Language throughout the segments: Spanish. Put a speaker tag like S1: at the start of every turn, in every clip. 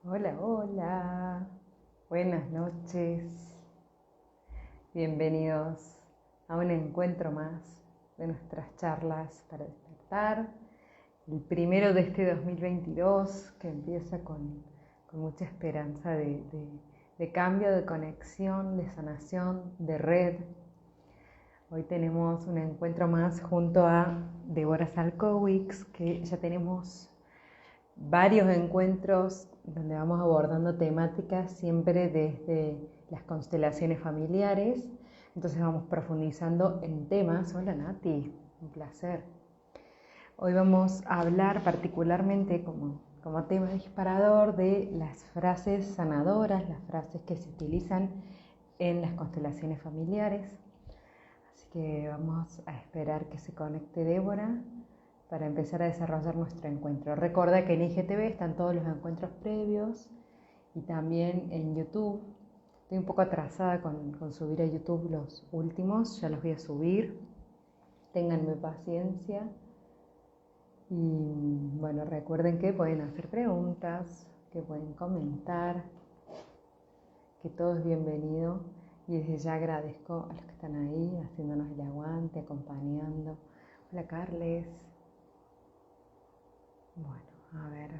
S1: Hola, hola, buenas noches, bienvenidos a un encuentro más de nuestras charlas para despertar, el primero de este 2022 que empieza con mucha esperanza de cambio, de conexión, de sanación, de red. Hoy tenemos un encuentro más junto a Débora Salkowicz, que ya tenemos varios encuentros donde vamos abordando temáticas siempre desde las constelaciones familiares. Entonces vamos profundizando en temas. Hola Nati, un placer. Hoy vamos a hablar particularmente como tema disparador de las frases sanadoras, las frases que se utilizan en las constelaciones familiares. Así que vamos a esperar que se conecte Débora para empezar a desarrollar nuestro encuentro. Recuerda que en IGTV están todos los encuentros previos y también en YouTube. Estoy un poco atrasada con subir a YouTube los últimos, ya los voy a subir. Ténganme paciencia. Y bueno, recuerden que pueden hacer preguntas, que pueden comentar, que todo es bienvenido. Y desde ya agradezco a los que están ahí, haciéndonos el aguante, acompañando. Hola Carles. Bueno, a ver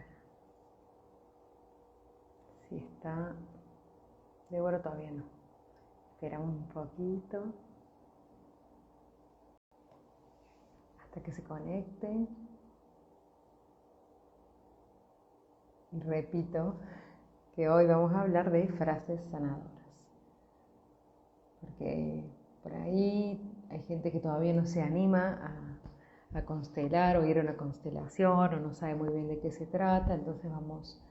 S1: si está. Débora todavía no. Esperamos un poquito hasta que se conecte. Y repito que hoy vamos a hablar de frases sanadoras. Porque por ahí hay gente que todavía no se anima a constelar o ir a una constelación o no sabe muy bien de qué se trata. Entonces vamos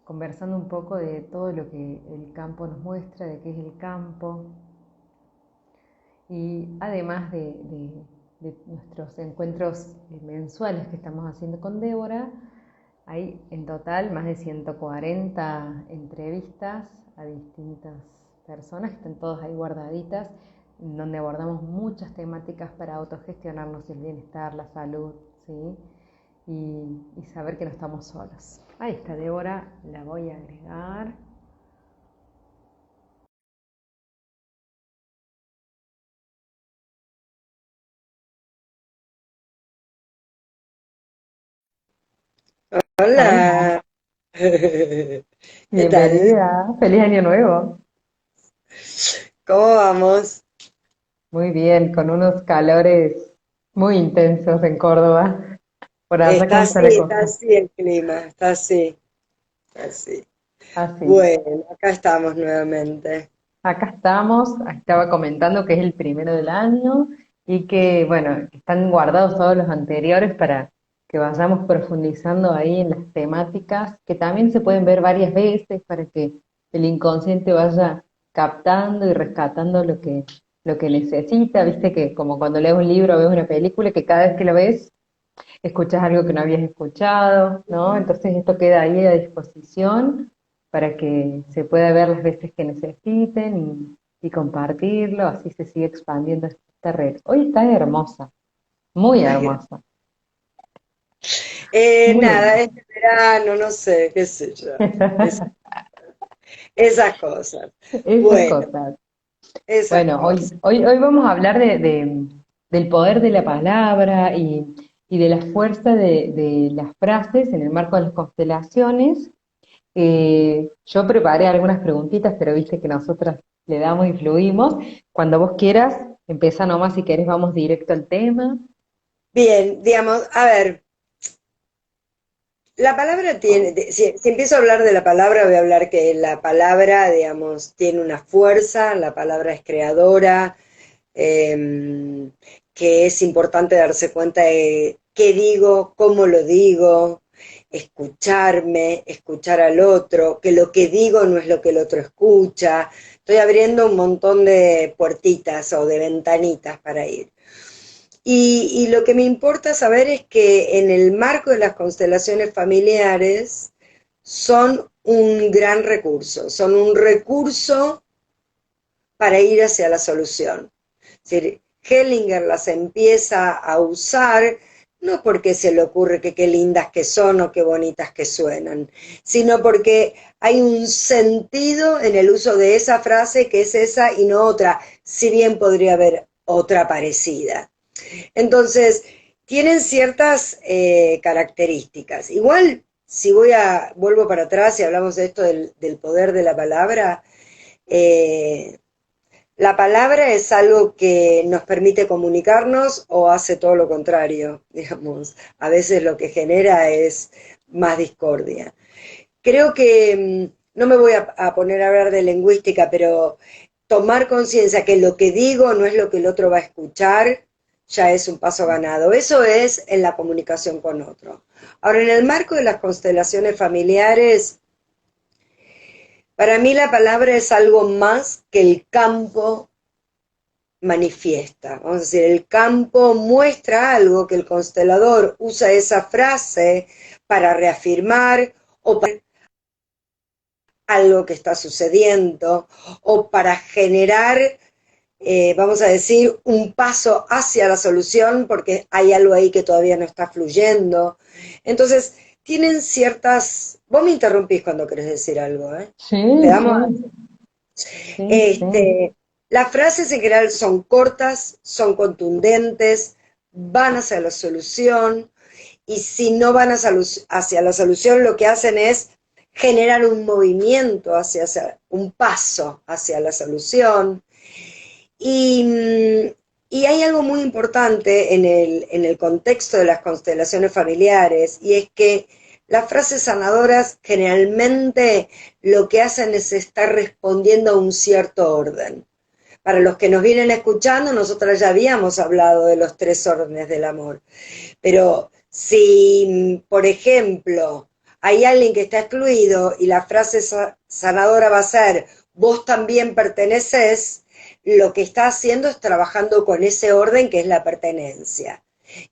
S1: conversando un poco de todo lo que el campo nos muestra, de qué es el campo. Y además de nuestros encuentros mensuales que estamos haciendo con Débora, hay en total más de 140 entrevistas a distintas personas que están todas ahí guardaditas, donde abordamos muchas temáticas para autogestionarnos el bienestar, la salud, ¿sí? Y saber que no estamos solos. Ahí está Débora, la voy a agregar. Hola,
S2: Hola, ¿qué tal?
S1: bienvenida, feliz año nuevo.
S2: ¿Cómo vamos?
S1: Muy bien, con unos calores muy intensos en Córdoba. Por allá, ¿cómo está la
S2: Está
S1: cosa?
S2: así el clima, está así, así.
S1: Así.
S2: Bueno, acá estamos nuevamente.
S1: Acá estamos, estaba comentando que es el primero del año y que, bueno, están guardados todos los anteriores para que vayamos profundizando ahí en las temáticas, que también se pueden ver varias veces para que el inconsciente vaya captando y rescatando lo que necesita. Viste que como cuando lees un libro o ves una película, que cada vez que lo ves escuchas algo que no habías escuchado, ¿no? Entonces esto queda ahí a disposición para que se pueda ver las veces que necesiten y compartirlo, así se sigue expandiendo esta red. Hoy está hermosa, muy hermosa, muy
S2: Nada,
S1: hermosa.
S2: este verano, no sé, qué sé yo. Es- esas cosas.
S1: Esas
S2: Bueno,
S1: cosas.
S2: esas
S1: Bueno,
S2: cosas.
S1: hoy vamos a hablar del poder de la palabra y de la fuerza de las frases en el marco de las constelaciones. Yo preparé algunas preguntitas, pero viste que nosotras le damos y fluimos. Cuando vos quieras, empieza nomás si querés, vamos directo al tema.
S2: Bien, digamos, a ver, la palabra tiene, si empiezo a hablar de la palabra, voy a hablar que la palabra, digamos, tiene una fuerza, la palabra es creadora, eh, que es importante darse cuenta de qué digo, cómo lo digo, escucharme, escuchar al otro, que lo que digo no es lo que el otro escucha. Estoy abriendo un montón de puertitas o de ventanitas para ir. Y lo que me importa saber es que en el marco de las constelaciones familiares son un gran recurso, son un recurso para ir hacia la solución. Es decir, Hellinger las empieza a usar no porque se le ocurre que qué lindas que son o qué bonitas que suenan, sino porque hay un sentido en el uso de esa frase que es esa y no otra, si bien podría haber otra parecida. Entonces, tienen ciertas características. Igual, si vuelvo para atrás y hablamos de esto del poder de la palabra, eh, la palabra es algo que nos permite comunicarnos o hace todo lo contrario, digamos. A veces lo que genera es más discordia. Creo que, no me voy a poner a hablar de lingüística, pero tomar conciencia que lo que digo no es lo que el otro va a escuchar, ya es un paso ganado. Eso es en la comunicación con otro. Ahora, en el marco de las constelaciones familiares, para mí la palabra es algo más que el campo manifiesta. Vamos a decir, el campo muestra algo que el constelador usa esa frase para reafirmar o para algo que está sucediendo o para generar, vamos a decir, un paso hacia la solución porque hay algo ahí que todavía no está fluyendo. Entonces, tienen ciertas... Vos me interrumpís cuando querés decir algo, ¿eh?
S1: Sí,
S2: Le damos...
S1: sí, sí, sí.
S2: Este, las frases en general son cortas, son contundentes, van hacia la solución, y si no van hacia la solución, lo que hacen es generar un movimiento hacia un paso hacia la solución. Y, y hay algo muy importante en el contexto de las constelaciones familiares, y es que las frases sanadoras generalmente lo que hacen es estar respondiendo a un cierto orden. Para los que nos vienen escuchando, nosotras ya habíamos hablado de los 3 órdenes del amor. Pero si, por ejemplo, hay alguien que está excluido y la frase sanadora va a ser, vos también perteneces, lo que está haciendo es trabajando con ese orden que es la pertenencia.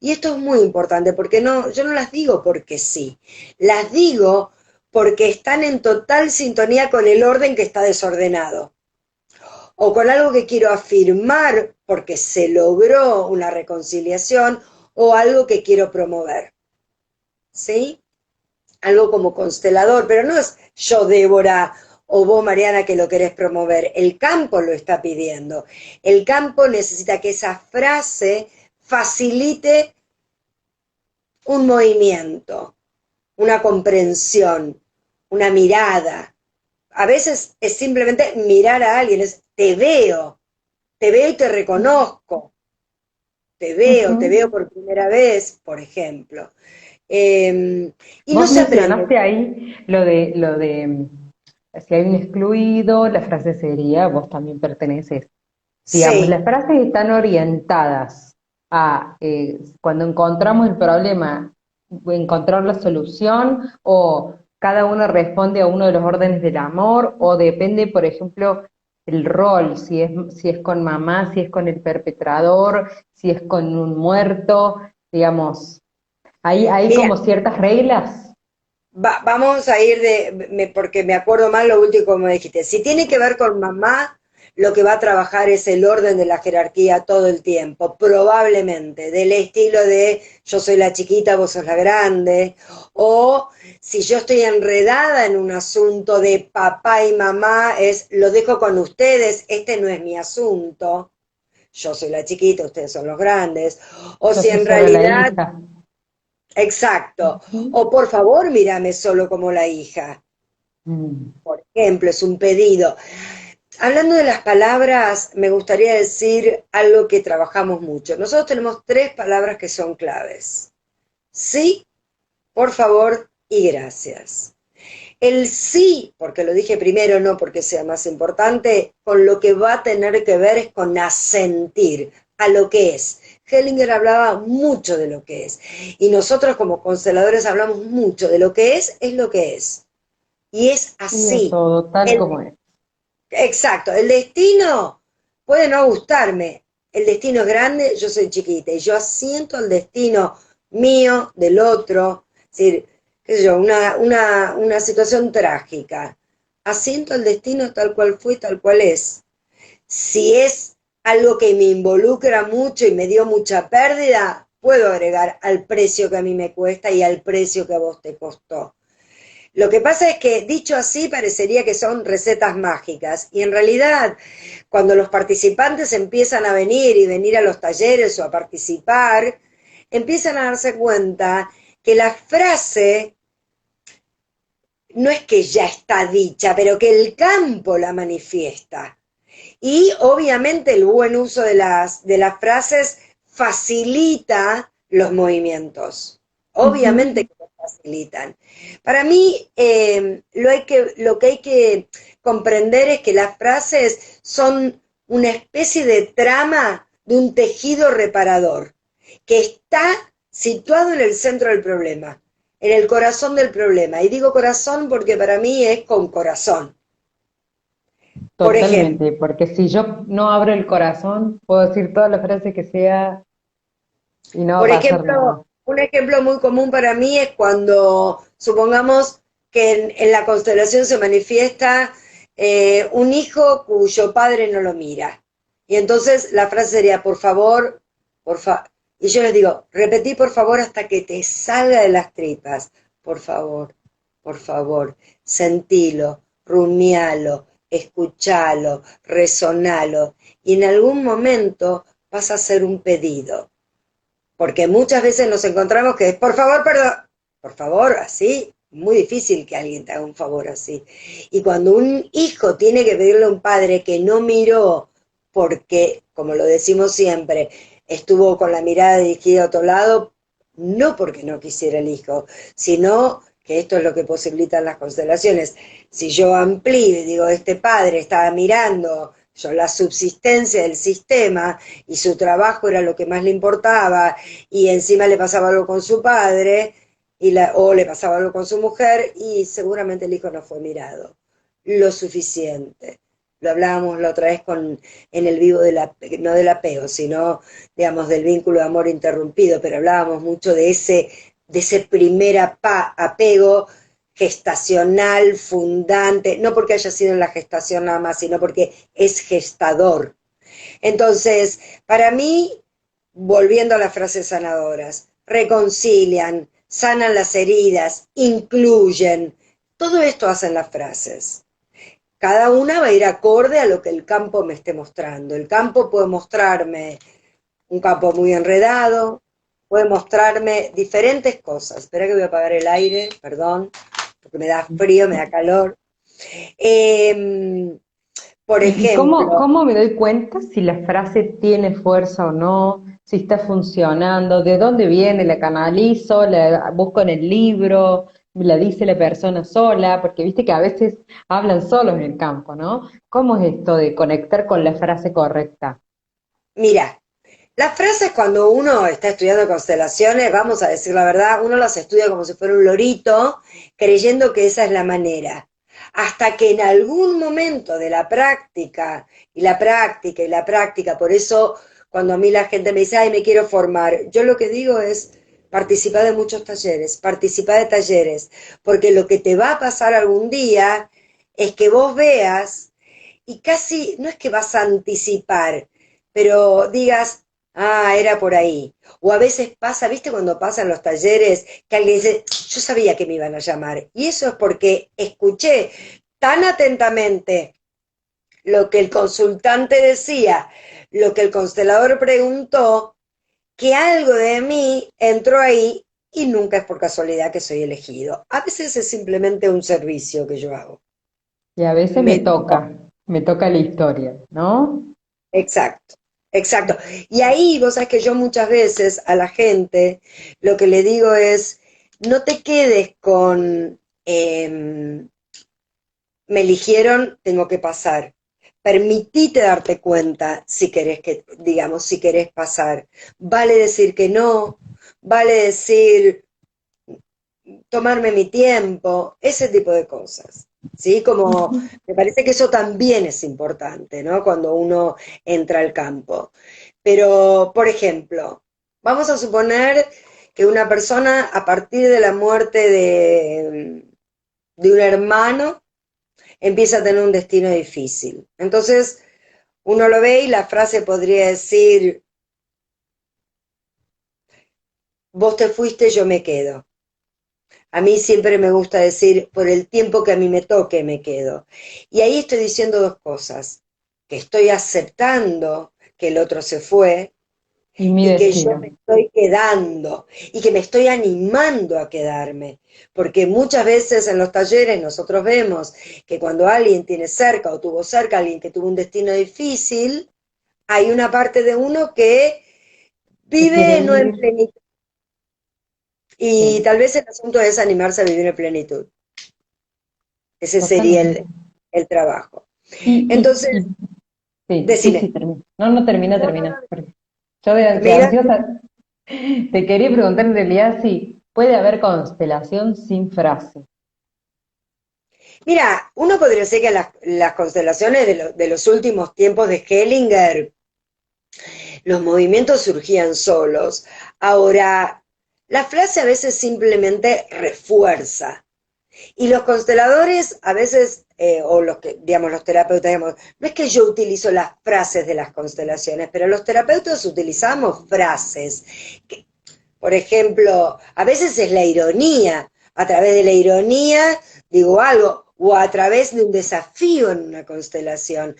S2: Y esto es muy importante porque no, yo no las digo porque sí, las digo porque están en total sintonía con el orden que está desordenado o con algo que quiero afirmar porque se logró una reconciliación o algo que quiero promover, ¿sí? Algo como constelador, pero no es yo, Débora, o vos, Mariana, que lo querés promover. El campo lo está pidiendo. El campo necesita que esa frase facilite un movimiento, una comprensión, una mirada. A veces es simplemente mirar a alguien, es te veo y te reconozco, te
S1: Ujú.
S2: veo por primera vez, por ejemplo. Y no
S1: Vos
S2: se aprende.
S1: mencionaste ahí lo de si hay un excluido, la frase sería vos también perteneces. Digamos,
S2: Sí,
S1: las frases están orientadas a cuando encontramos el problema, encontrar la solución, o cada uno responde a uno de los órdenes del amor, o depende, por ejemplo, el rol, si es con mamá, si es con el perpetrador, si es con un muerto, digamos, hay
S2: mira,
S1: como ciertas reglas.
S2: vamos a ir porque me acuerdo mal lo último como dijiste. Si tiene que ver con mamá, lo que va a trabajar es el orden de la jerarquía todo el tiempo, probablemente, del estilo de yo soy la chiquita, vos sos la grande, o si yo estoy enredada en un asunto de papá y mamá, es lo dejo con ustedes, este no es mi asunto, yo soy la chiquita, ustedes son los grandes, o
S1: Yo
S2: si
S1: soy
S2: en
S1: solo la
S2: realidad,
S1: hija.
S2: exacto,
S1: Ujú.
S2: o por favor mírame solo como la hija,
S1: Mm.
S2: por ejemplo, es un pedido. Hablando de las palabras, me gustaría decir algo que trabajamos mucho. Nosotros tenemos 3 palabras que son claves. Sí, por favor y gracias. El sí, porque lo dije primero, no porque sea más importante, con lo que va a tener que ver es con asentir a lo que es. Hellinger hablaba mucho de lo que es. Y nosotros como consteladores hablamos mucho de lo que es lo que es. Y es
S1: Y es
S2: así.
S1: todo tal
S2: El
S1: como es.
S2: Exacto, el destino puede no gustarme, el destino es grande, yo soy chiquita y yo asiento el destino mío, del otro, es decir, qué sé yo, una situación trágica, asiento el destino tal cual fue, tal cual es. Si es algo que me involucra mucho y me dio mucha pérdida, puedo agregar al precio que a mí me cuesta y al precio que a vos te costó. Lo que pasa es que, dicho así, parecería que son recetas mágicas. Y en realidad, cuando los participantes empiezan a venir y venir a los talleres o a participar, empiezan a darse cuenta que la frase no es que ya está dicha, pero que el campo la manifiesta. Y obviamente el buen uso de las frases facilita los movimientos. Obviamente que los facilitan. Para mí, lo que hay que comprender es que las frases son una especie de trama de un tejido reparador que está situado en el centro del problema, en el corazón del problema. Y digo corazón porque para mí es con corazón. Por ejemplo,
S1: Totalmente, porque si yo no abro el corazón, puedo decir toda la frase que sea y no va a
S2: por
S1: pasar
S2: ejemplo,
S1: nada.
S2: un ejemplo muy común para mí es cuando supongamos que en la constelación se manifiesta un hijo cuyo padre no lo mira. Y entonces la frase sería, por favor, por fa y yo les digo, repetí por favor hasta que te salga de las tripas. Por favor, sentilo, rumialo, escuchalo, resonalo. Y en algún momento vas a hacer un pedido porque muchas veces nos encontramos que es, por favor, perdón, por favor, así, muy difícil que alguien te haga un favor así. Y cuando un hijo tiene que pedirle a un padre que no miró, porque, como lo decimos siempre, estuvo con la mirada dirigida a otro lado, no porque no quisiera el hijo, sino que esto es lo que posibilitan las constelaciones. Si yo amplío y digo, este padre estaba mirando la subsistencia del sistema y su trabajo era lo que más le importaba y encima le pasaba algo con su padre o le pasaba algo con su mujer y seguramente el hijo no fue mirado lo suficiente. Lo hablábamos la otra vez en el vivo no del apego, sino, digamos, del vínculo de amor interrumpido, pero hablábamos mucho de ese primer apego gestacional, fundante, no porque haya sido en la gestación nada más, sino porque es gestador. Entonces, para mí, volviendo a las frases sanadoras, reconcilian, sanan las heridas, incluyen, todo esto hacen las frases. Cada una va a ir acorde a lo que el campo me esté mostrando. El campo puede mostrarme un campo muy enredado, puede mostrarme diferentes cosas. Espera que voy a apagar el aire, perdón, porque me da frío, me da calor. Eh, por
S1: ¿Y cómo,
S2: ejemplo,
S1: cómo me doy cuenta si la frase tiene fuerza o no, si está funcionando, de dónde viene, la canalizo, la busco en el libro, me la dice la persona sola, porque viste que a veces hablan solos en el campo, ¿no? ¿Cómo es esto de conectar con la frase correcta?
S2: mira, las frases cuando uno está estudiando constelaciones, vamos a decir la verdad, uno las estudia como si fuera un lorito, creyendo que esa es la manera. Hasta que en algún momento de la práctica, y la práctica, y la práctica, por eso cuando a mí la gente me dice, ay, me quiero formar, yo lo que digo es, participa de muchos talleres, participa de talleres, porque lo que te va a pasar algún día es que vos veas, y casi, no es que vas a anticipar, pero digas, ah, era por ahí. O a veces pasa, ¿viste cuando pasan los talleres que alguien dice, yo sabía que me iban a llamar? Y eso es porque escuché tan atentamente lo que el consultante decía, lo que el constelador preguntó, que algo de mí entró ahí y nunca es por casualidad que soy elegido. A veces es simplemente un servicio que yo hago.
S1: Y a veces
S2: Me
S1: me toca la historia, ¿no?
S2: Exacto, exacto. Y ahí vos sabés que yo muchas veces a la gente lo que le digo es, no te quedes con, me eligieron, tengo que pasar. Permitite darte cuenta si querés que, digamos, si querés pasar. Vale decir que no, vale decir tomarme mi tiempo, ese tipo de cosas. ¿Sí? Como me parece que eso también es importante, ¿no? Cuando uno entra al campo. Pero, por ejemplo, vamos a suponer que una persona a partir de la muerte de un hermano empieza a tener un destino difícil. Entonces, uno lo ve y la frase podría decir, vos te fuiste, yo me quedo. A mí siempre me gusta decir, por el tiempo que a mí me toque, me quedo. Y ahí estoy diciendo dos cosas, que estoy aceptando que el otro se fue
S1: Y mi
S2: y que yo me
S1: destino.
S2: estoy quedando y que me estoy animando a quedarme. Porque muchas veces en los talleres nosotros vemos que cuando alguien tiene cerca o tuvo cerca a alguien que tuvo un destino difícil, hay una parte de uno que
S1: Se quiere
S2: vive no en
S1: ir.
S2: plenitud. Y
S1: Sí,
S2: tal vez el asunto es animarse a vivir en plenitud. Ese sería
S1: totalmente.
S2: el trabajo.
S1: Y,
S2: Entonces,
S1: y, y sí, sí, sí,
S2: decime.
S1: termina. No, no termina,
S2: No, no,
S1: termina.
S2: no.
S1: Porque yo de
S2: Me iba-
S1: ansiosa te quería preguntar en realidad si puede haber constelación sin frase.
S2: Mira, uno podría decir que las constelaciones de los últimos tiempos de Hellinger, los movimientos surgían solos. Ahora, la frase a veces simplemente refuerza. Y los consteladores a veces, o los que, digamos, los terapeutas, digamos, no es que yo utilizo las frases de las constelaciones, pero los terapeutas utilizamos frases. Que, por ejemplo, a veces es la ironía. A través de la ironía digo algo, o a través de un desafío en una constelación.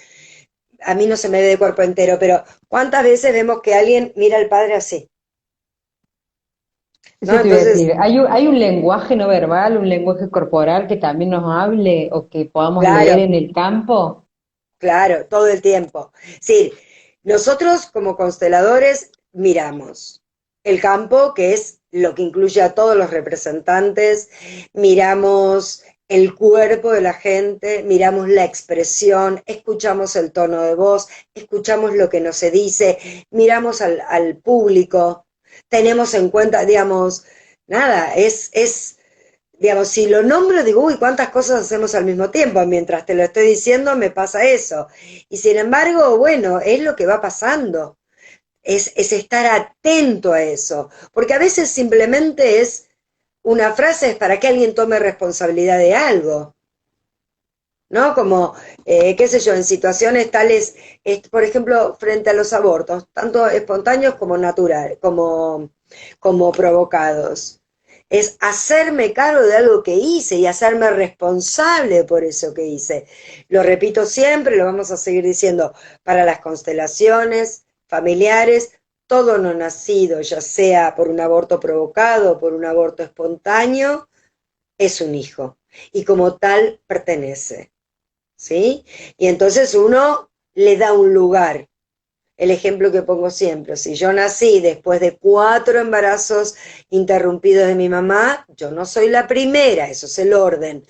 S2: A mí no se me ve de cuerpo entero, pero ¿cuántas veces vemos que alguien mira al padre así?
S1: Eso
S2: ¿No?
S1: te iba a
S2: Entonces,
S1: decir. Hay un lenguaje no verbal, un lenguaje corporal que también nos hable o que podamos leer
S2: claro,
S1: en el campo?
S2: claro, todo el tiempo. Sí, nosotros como consteladores miramos el campo, que es lo que incluye a todos los representantes, miramos el cuerpo de la gente, miramos la expresión, escuchamos el tono de voz, escuchamos lo que nos se dice, miramos al público, tenemos en cuenta, digamos, nada, digamos, si lo nombro, digo, uy, cuántas cosas hacemos al mismo tiempo. Mientras te lo estoy diciendo, me pasa eso. Y sin embargo, bueno, es lo que va pasando. Es estar atento a eso. Porque a veces simplemente es una frase es para que alguien tome responsabilidad de algo. ¿No? Como, qué sé yo, en situaciones tales, por ejemplo, frente a los abortos, tanto espontáneos como naturales, como provocados. Es hacerme cargo de algo que hice y hacerme responsable por eso que hice. Lo repito siempre, lo vamos a seguir diciendo para las constelaciones familiares, todo no nacido, ya sea por un aborto provocado o por un aborto espontáneo, es un hijo y como tal pertenece. ¿Sí? Y entonces uno le da un lugar. El ejemplo que pongo siempre, si yo nací después de 4 embarazos interrumpidos de mi mamá, yo no soy la primera, eso es el orden,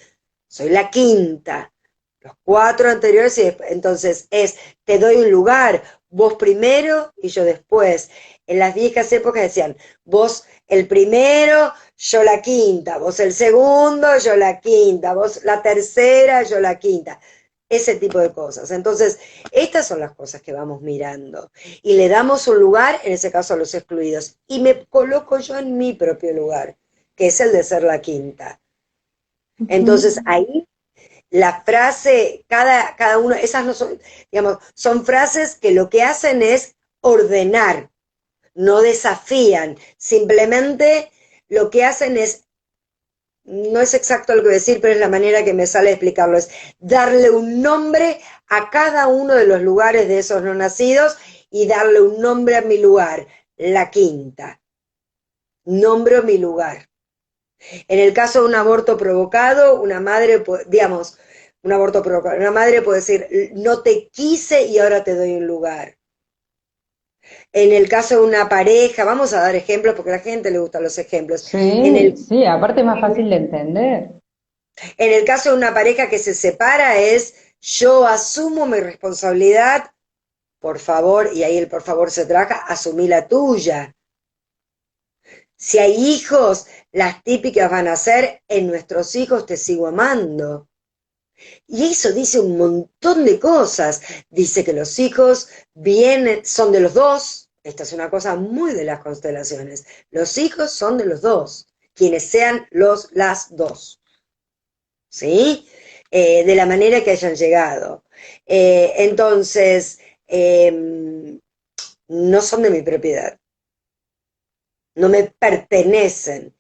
S2: soy la quinta. Los 4 anteriores, y entonces te doy un lugar, vos primero y yo después. En las viejas épocas decían, vos el primero, yo la quinta, vos el segundo, yo la quinta, vos la tercera, yo la quinta. Ese tipo de cosas. Entonces, estas son las cosas que vamos mirando. Y le damos un lugar, en ese caso a los excluidos. Y me coloco yo en mi propio lugar, que es el de ser la quinta. Entonces,
S1: Ujú.
S2: ahí la frase, cada uno, esas no son, digamos, son frases que lo que hacen es ordenar, no desafían, simplemente lo que hacen es, no es exacto lo que voy a decir, pero es la manera que me sale de explicarlo, es darle un nombre a cada uno de los lugares de esos no nacidos y darle un nombre a mi lugar, la quinta, nombro mi lugar. En el caso de un aborto provocado, una madre, digamos, un aborto provocado, una madre puede decir, no te quise y ahora te doy un lugar. En el caso de una pareja, vamos a dar ejemplos porque a la gente le gustan los ejemplos. En
S1: Sí,
S2: el,
S1: sí, aparte es más
S2: en
S1: fácil
S2: el,
S1: de entender.
S2: en el caso de una pareja que se separa es, yo asumo mi responsabilidad, por favor, y ahí el por favor se trabaja, asumí la tuya. Si hay hijos, las típicas van a ser, en nuestros hijos te sigo amando. Y eso dice un montón de cosas. Dice que los hijos vienen, son de los dos. Esta es una cosa muy de las constelaciones. Los hijos son de los dos, quienes sean las dos. ¿Sí? De la manera que hayan llegado. Entonces, no son de mi propiedad. no me pertenecen.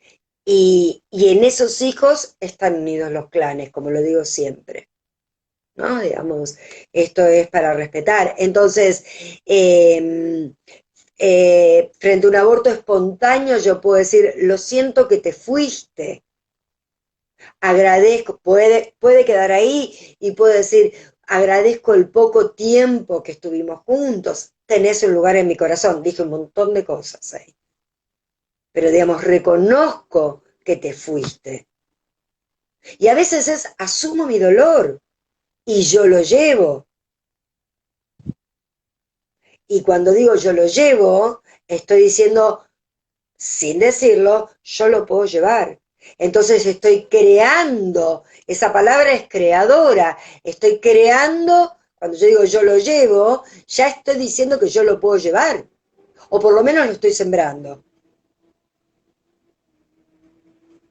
S2: Y en esos hijos están unidos los clanes, como lo digo siempre, ¿no? Digamos, esto es para respetar. Entonces, frente a un aborto espontáneo, yo puedo decir, lo siento que te fuiste, agradezco, puede quedar ahí y puedo decir, agradezco el poco tiempo que estuvimos juntos, tenés un lugar en mi corazón, dije un montón de cosas ahí, pero digamos, reconozco que te fuiste. Y a veces asumo mi dolor y yo lo llevo. Y cuando digo yo lo llevo, estoy diciendo, sin decirlo, yo lo puedo llevar. Entonces estoy creando, esa palabra es creadora, estoy creando, cuando yo digo yo lo llevo, ya estoy diciendo que yo lo puedo llevar, o por lo menos lo estoy sembrando.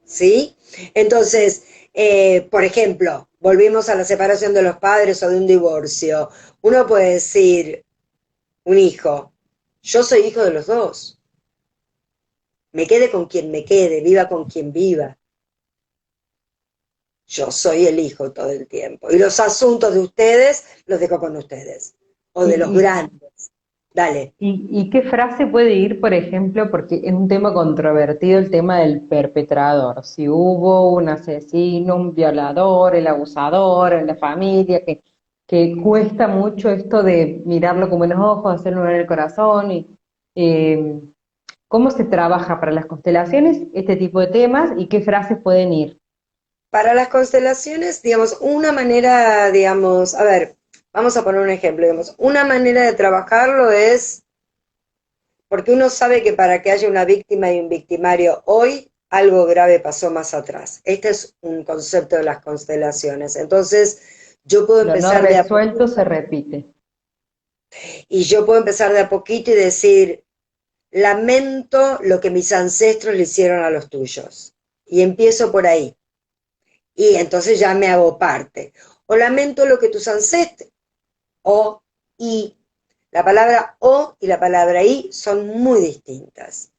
S2: ¿Sí? Entonces, por ejemplo, volvimos a la separación de los padres o de un divorcio. Uno puede decir, un hijo, yo soy hijo de los dos. Me quede con quien me quede, viva con quien viva. Yo soy el hijo todo el tiempo. Y los asuntos de ustedes los dejo con ustedes. O
S1: ¿Y,
S2: de los
S1: y,
S2: grandes. Dale.
S1: y qué frase puede ir, por ejemplo, porque es un tema controvertido el tema del perpetrador? Si hubo un asesino, un violador, el abusador en la familia, que cuesta mucho esto de mirarlo con buenos ojos, hacerlo en el corazón. Eh, ¿Cómo se trabaja para las constelaciones este tipo de temas y qué frases pueden ir?
S2: Para las constelaciones, digamos, una manera, digamos, a ver, vamos a poner un ejemplo, digamos, una manera de trabajarlo es, porque uno sabe que para que haya una víctima y un victimario hoy, algo grave pasó más atrás. Este es un concepto de las constelaciones. Entonces, yo puedo
S1: Lo no
S2: empezar de a
S1: resuelto
S2: poquito,
S1: se repite.
S2: y yo puedo empezar de a poquito y decir, lamento lo que mis ancestros le hicieron a los tuyos. Y empiezo por ahí. Y entonces ya me hago parte. O lamento lo que tus ancestros, o y. La palabra o y la palabra y son muy distintas.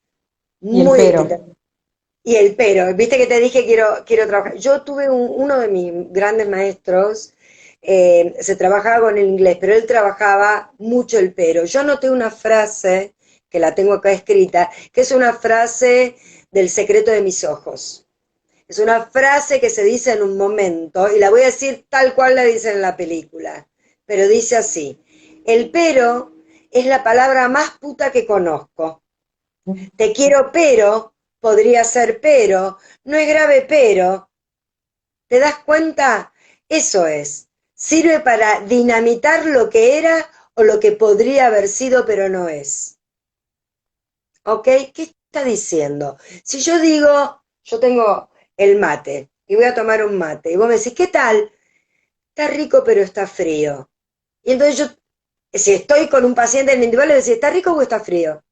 S1: Y el
S2: Muy distintas.
S1: pero.
S2: Y el pero, viste que te dije quiero trabajar. Yo tuve uno de mis grandes maestros, se trabajaba con el inglés, pero él trabajaba mucho el pero. Yo anoté una frase, que la tengo acá escrita, que es una frase del secreto de mis ojos. Es una frase que se dice en un momento, y la voy a decir tal cual la dicen en la película, pero dice así, el pero es la palabra más puta que conozco. Te quiero pero, podría ser pero, no es grave pero. ¿Te das cuenta? Eso es. Sirve para dinamitar lo que era o lo que podría haber sido pero no es. ¿Ok? ¿Qué está diciendo? Si yo digo, yo tengo el mate y voy a tomar un mate y vos me decís, ¿qué tal? Está rico pero está frío. Y entonces yo, si estoy con un paciente individual, le decís, ¿está rico o está frío?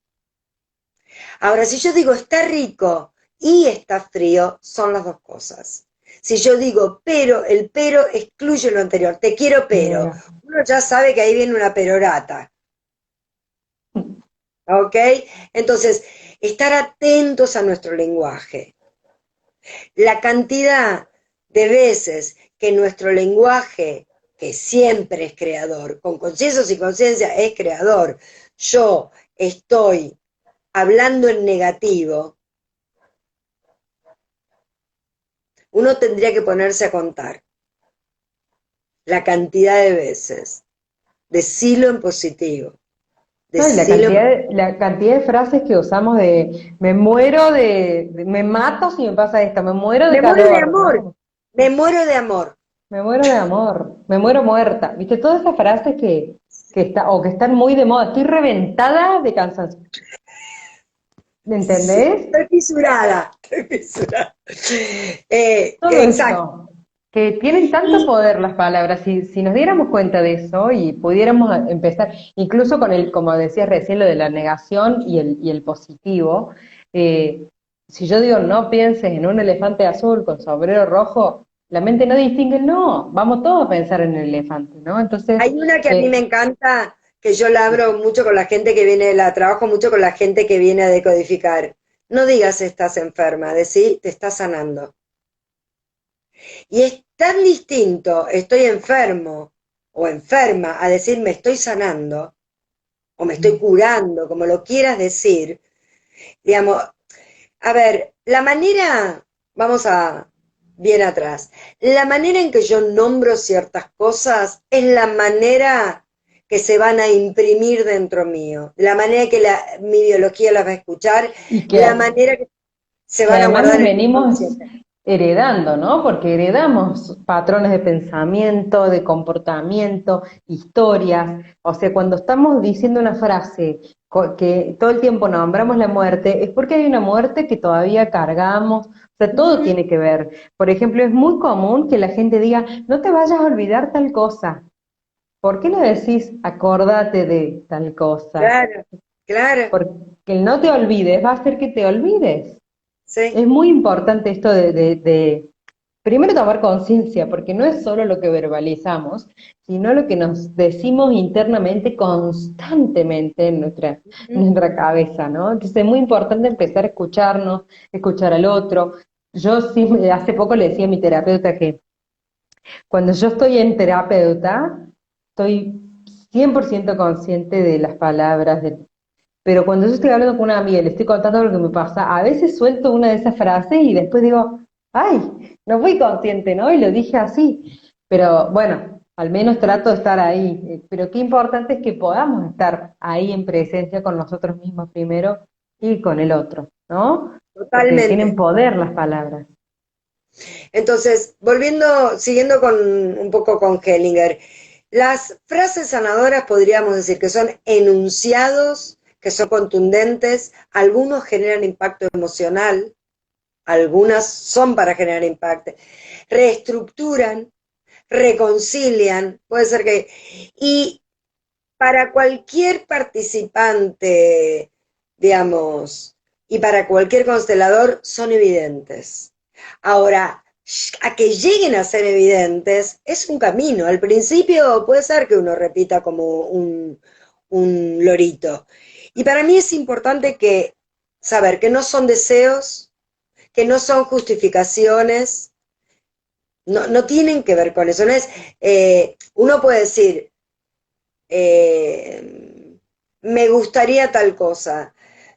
S2: Ahora, si yo digo está rico y está frío, son las dos cosas. Si yo digo pero, el pero excluye lo anterior. Te quiero pero.
S1: Mira.
S2: Uno ya sabe que ahí viene una perorata. ¿Ok? Entonces, estar atentos a nuestro lenguaje. La cantidad de veces que nuestro lenguaje, que siempre es creador, con conciencia o sin conciencia es creador, yo estoy hablando en negativo, uno tendría que ponerse a contar la cantidad de veces, decirlo en positivo,
S1: No, y
S2: decirlo en...
S1: la cantidad de frases que usamos de me muero me mato si me pasa esto, me muero de
S2: Me muero de
S1: calor,
S2: amor,
S1: ¿no?
S2: me muero de amor.
S1: Me muero de amor, me muero muerta. ¿Viste? Todas esas frases o que están muy de moda. Estoy reventada de cansancio. ¿Me
S2: Sí,
S1: entendés?
S2: estoy fisurada, estoy fisurada.
S1: Todo
S2: Exacto.
S1: eso, que tienen tanto
S2: Y
S1: poder las palabras, si nos diéramos cuenta de eso y pudiéramos empezar, incluso con como decías recién, lo de la negación y el positivo, eh, si yo digo no pienses en un elefante azul con sombrero rojo, la mente no distingue, no, vamos todos a pensar en el elefante, ¿no? Entonces,
S2: hay una que a mí me
S1: eh,
S2: encanta, que yo la abro mucho con la gente que viene, la trabajo mucho con la gente que viene a decodificar. No digas estás enferma, decí te estás sanando. Y es tan distinto estoy enfermo o enferma a decir me estoy sanando o me estoy curando, como lo quieras decir. Digamos, a ver, la manera, vamos a bien atrás, la manera en que yo nombro ciertas cosas es la manera que se van a imprimir dentro mío, la manera que mi biología las va a escuchar,
S3: Y
S2: la manera que se
S3: que
S2: van a
S3: además
S2: guardar
S3: nos
S2: en mi
S3: venimos
S2: inconsciente.
S3: heredando, ¿no? Porque heredamos patrones de pensamiento, de comportamiento, historias. O sea, cuando estamos diciendo una frase que todo el tiempo nombramos la muerte, es porque hay una muerte que todavía cargamos. O sea, todo
S2: Ujú.
S3: tiene que ver. Por ejemplo, es muy común que la gente diga, no te vayas a olvidar tal cosa. ¿Por qué no decís, acordate de tal cosa?
S2: Claro, claro,
S3: Porque el no te olvides va a hacer que te olvides.
S2: sí.
S3: Es muy importante esto de primero tomar conciencia, porque no es solo lo que verbalizamos, sino lo que nos decimos internamente constantemente en
S2: Ujú.
S3: nuestra cabeza, ¿no? Entonces es muy importante empezar a escucharnos, escuchar al otro. Yo sí, hace poco le decía a mi terapeuta que cuando yo estoy en terapeuta, estoy 100% consciente de las palabras, pero cuando yo estoy hablando con una amiga y le estoy contando lo que me pasa, a veces suelto una de esas frases y después digo, ay, no fui consciente, ¿no? Y lo dije así. Pero bueno, al menos trato de estar ahí. Pero qué importante es que podamos estar ahí en presencia con nosotros mismos primero y con el otro, ¿no? Porque tienen
S2: Totalmente.
S3: poder las palabras.
S2: Entonces, volviendo, siguiendo con un poco con Hellinger, las frases sanadoras podríamos decir que son enunciados, que son contundentes, algunos generan impacto emocional, algunas son para generar impacto, reestructuran, reconcilian, puede ser que... Y para cualquier participante, digamos, y para cualquier constelador, son evidentes. Ahora, a que lleguen a ser evidentes es un camino. Al principio puede ser que uno repita como un lorito. Y para mí es importante que saber que no son deseos, que no son justificaciones, no, no tienen que ver con eso. No es, uno puede decir, me gustaría tal cosa.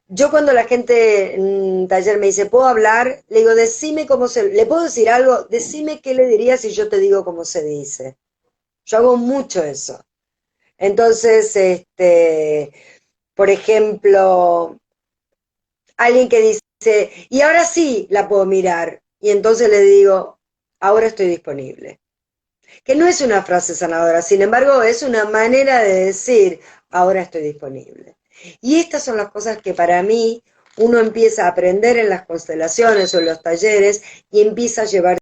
S2: Yo cuando la gente en taller me dice, ¿puedo hablar? Le digo, decime cómo se... ¿Le puedo decir algo? Decime qué le diría si yo te digo cómo se dice. Yo hago mucho eso. Entonces, por ejemplo, alguien que dice, y ahora sí la puedo mirar. Y entonces le digo, ahora estoy disponible. Que no es una frase sanadora, sin embargo, es una manera de decir, ahora estoy disponible. Y estas son las cosas que para mí uno empieza a aprender en las constelaciones o en los talleres y empieza a llevar